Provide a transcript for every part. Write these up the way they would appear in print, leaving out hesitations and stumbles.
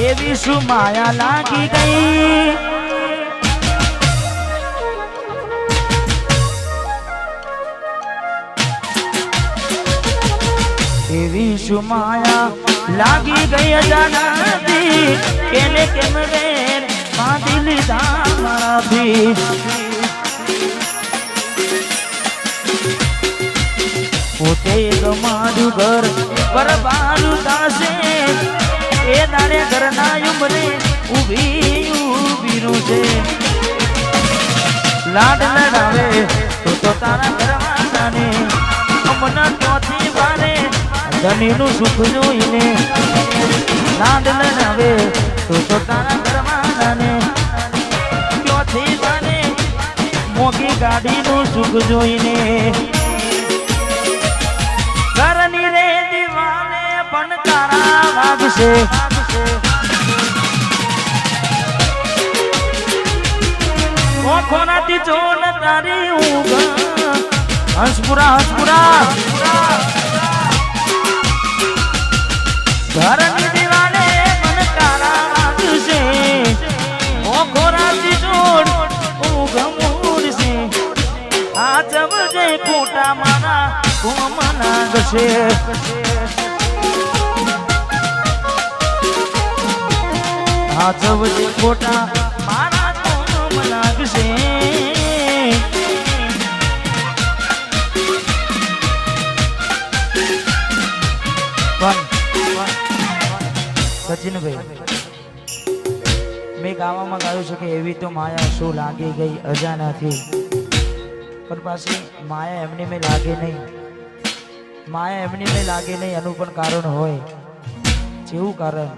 એવી શું માયા લાગી ગઈ એવી શું માયા લાગી ગઈ અજાણતી કેને કેમ રે બાંધી લીધા મારાથી પોતે ગમાડ્યું ઘર બરબારું થાશે એ તારે ઘરના ઉમરે ઊભી છે લાડ લડાવે તો તારા ઘરવાળાને અમના ચોથી બારે ધનીનું સુખ જોઈને લાડ લડાવે તો તારા ઘરવાળાને ચોથી બારે મોગી ગાડીનું સુખ જોઈને ઘરની રે દીવાને પણ તારા વાગશે ઓખોનાથી જોન તારી ઊંઘ હંસપુરા ઘરની દીવાને પણ તારા વાગશે ઓખોનાથી જોન ઊંઘ મૂડશે આ જવજે ખોટા મારા કોમના ગશે આ જવજે ખોટા મારા કોમ લાગશે સચિનભાઈ મેં ગાવામાં ગાયું છે કે એવી તો માયા શું લાગી ગઈ અજાણાથી પણ પાછી માયા એમની મેં લાગે નહીં માયા એમની મેં લાગે નહીં એનું પણ કારણ હોય જેવું કારણ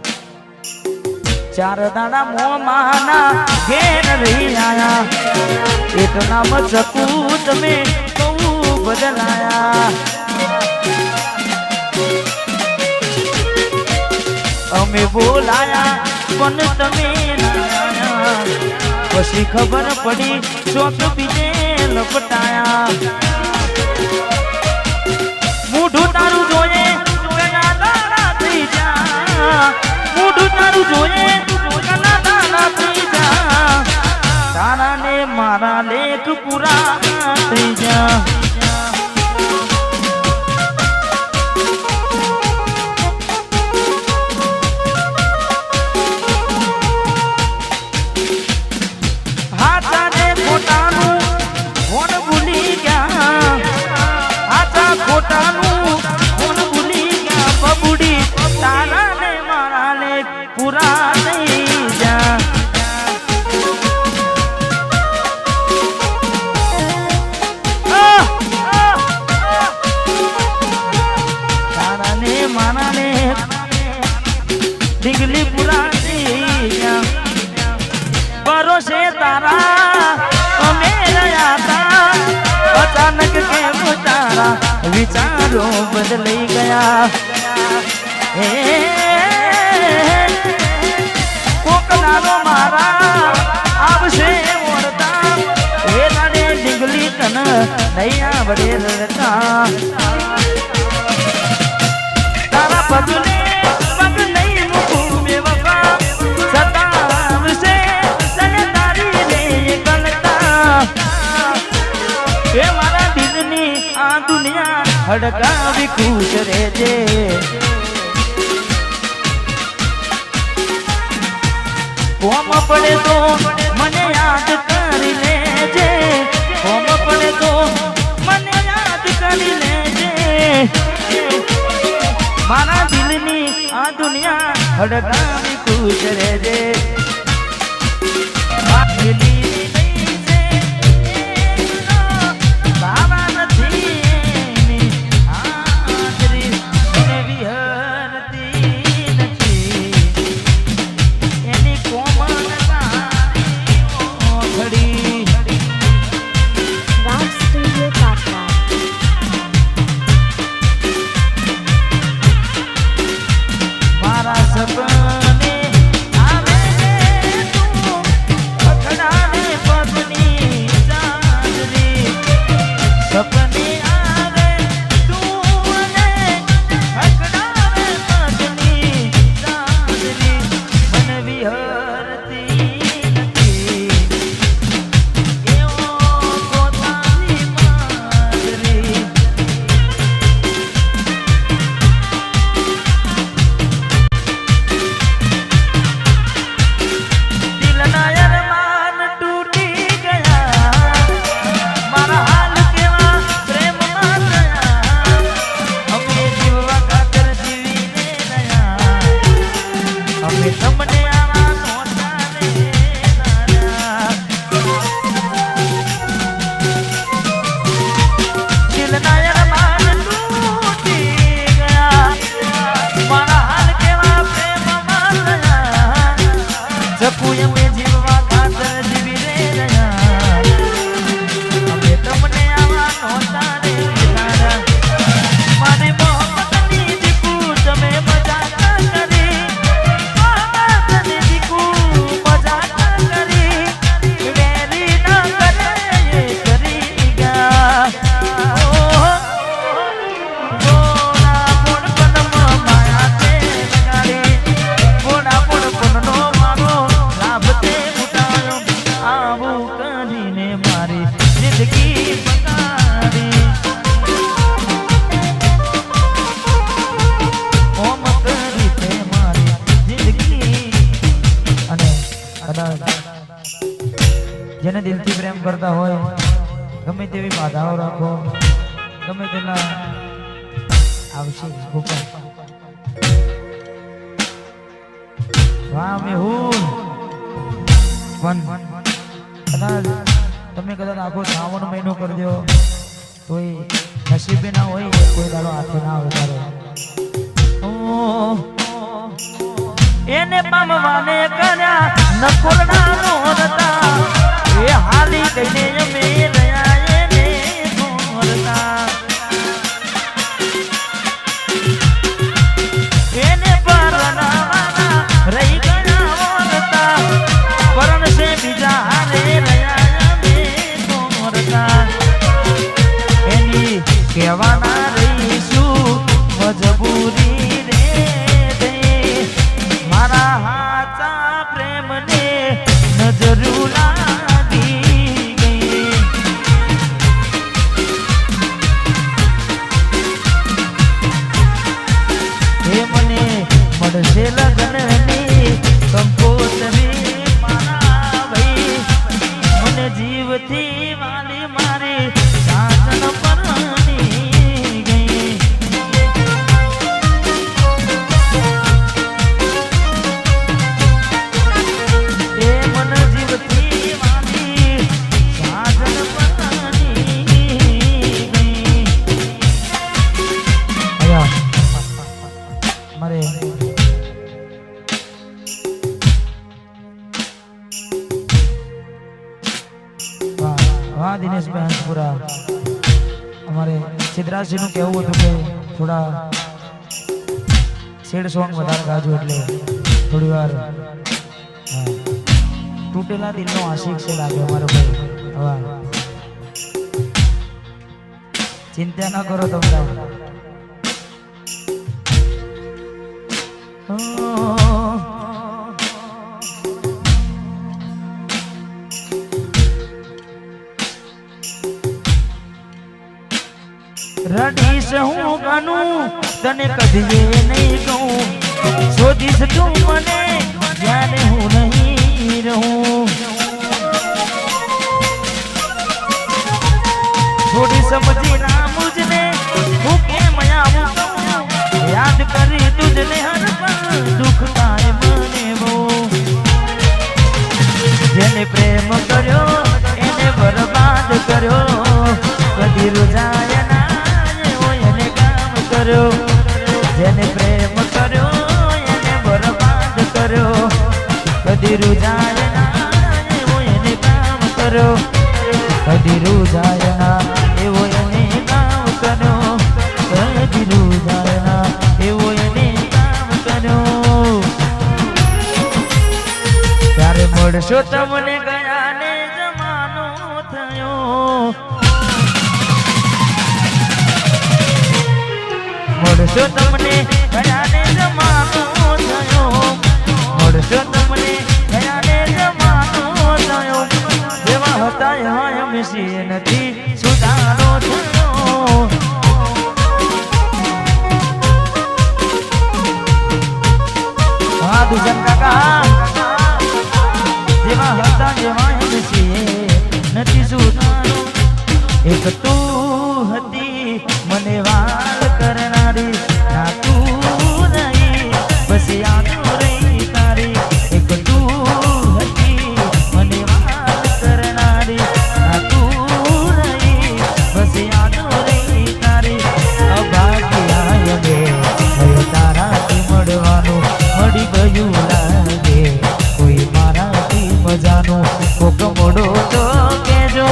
ચાર દાડા મોમાના ઘેર રહી આયા એક નામ ચકુ તમે બહુ બદલાયા અમે બોલાયા પણ તમે ના પછી ખબર પડી ચોક બીજે લપટાયા મૂઢું તારું જોયે જોયેલા દાડા થઈ જા મૂઢું તારું જોયે જોયેલા દાડા થઈ જા તારા ને મારા લેખ પૂરા થઈ જા ખોટાનું કોણ ભૂલી ગયા બબુડી તારા ને મારા લે પૂરા થઈ જા તારા ને મારા લે ડીગલી પૂરા થઈ જા ભરોસે તારા અમે રહ્યા તા અચાનક કેમ તારા વિચારો બદલાઈ ગયા હે કોકનારો મારા આવશે ઓરતા એ નાડે ડીંગલી કન નહીં આવડે રડતા તારા પગલે પગ નહીં મૂકું બેવફા સતાવશે તને તારી લે ગલતા એ મારા દિલની આ દુનિયા હડકાવી ખુશ રહેજે કોમ પડે તો મને યાદ કરી લેજે કોમ પડે તો મને યાદ કરી લેજે મારા દિલની આ દુનિયા હડકાવી ખુશ રહેજે સપને આવે કરતા હોય ગમે તેવી બાધાઓ રાખો ગમે તેના આવશે ગોપાલ વાહ મેહુલ પણ તમે કદાચ આખો શ્રાવણ મહિનો કરી દો કોઈ નસીબે ના હોય કોઈ દાડો હાથે ના ઉતારે એને પામવાને કર્યા નકોરડા નોરતા એ હાલી કઈને અમે રહ્યા એને નોરતા એને પરણાવાના રહી ગયા નોરતા પરણ સે બીજા હારે રહ્યા અમે નોરતા એની કહેવાના રહીશું મજબૂરી રે મારા હાચા પ્રેમને નજરું લાગી ગઈ હે મને મળશે લગ્નની કંકોત્રી મારા ભાઈ મને જીવથી વાલી મારી સાજન પરણી ગઈ એ મન જીવથી વાલી સાજન પરણી ગઈ મારે વાહ દિનેશભાઈ હંસપુરા અમારે સિદ્ધરાજજી નું કહેવું હતું કે થોડા સેડ સોંગ વધારે ગાજો એટલે થોડી વાર તૂટેલા દિલનો આશિક છે લાગે અમારો ભાઈ વાહ ચિંતા ના કરો તમને રડીશ હું ગાનું તને કદીએ નહીં કહું શોધીશ તું મને જ્યારે હું નહીં રહું થોડી સમજી ના મુજને હું કેમ આવું યાદ કરી તુજને હર પળ દુઃખ થાય મને બહુ જેને પ્રેમ કર્યો એને બરબાદ કર્યો કદી રૂજાય ના જેને પ્રેમ કર્યો એને બરબાદ કર્યો કદી રૂજાય ના એવો એને કામ કર્યો કદી રૂજાય ના એવો એને કામ કર્યો કદી રૂજાય ના એવો એને કામ કર્યો ત્યારે મળશો તમને ગયા ને જમાનો થયો મળશો તમને કયાને જમાનો થયો મળશો તમને કયાને જમાનો થયો જેવા હતા એવા એમ છે નથી સુધારો થયો હા દુષણ કાકા જેવા હતા એવા એમ છે નથી સુધારો એક તું હતી મને વાલ કરનારી ના તું નહીં બસ યાદ રહી તારી એક તું હતી મને વાલ કરનારી ના તું નહીં બસ યાદ રહી તારી અભાગ્યા મે હવે તારાથી મળવાનું મળી ગયું લાગે કોઈ મારાથી મજાનું કોક મોડો તો કેજો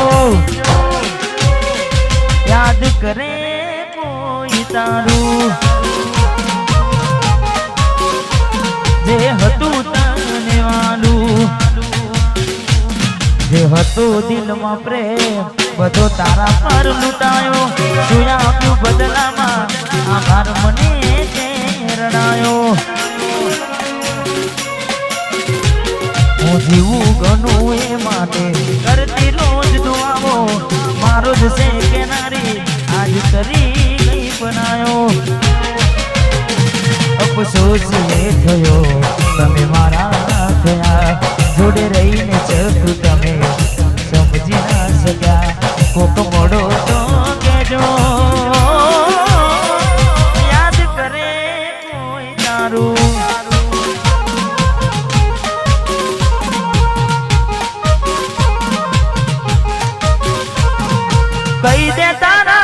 યાદ કરે કોઈ તારું જે હતું તને વાલું જે હતું દિલમાં પ્રેમ બધો તારા પર લૂંટાયો શું આપ્યું બદલામાં આભાર મને રડાયો હું જીવું ઘણું એ માટે કરતી રોજ દુઆઓ મારો જ છે કેનારી આજ કરી ગઈ બનાયો અફસોસ એ થયો તમે મારા થયા જોડે રહીને ચતું તમે સમજી ના શક્યા કોક મોડો તો કેજો યાદ કરે કોઈ તારું કહી દે તારા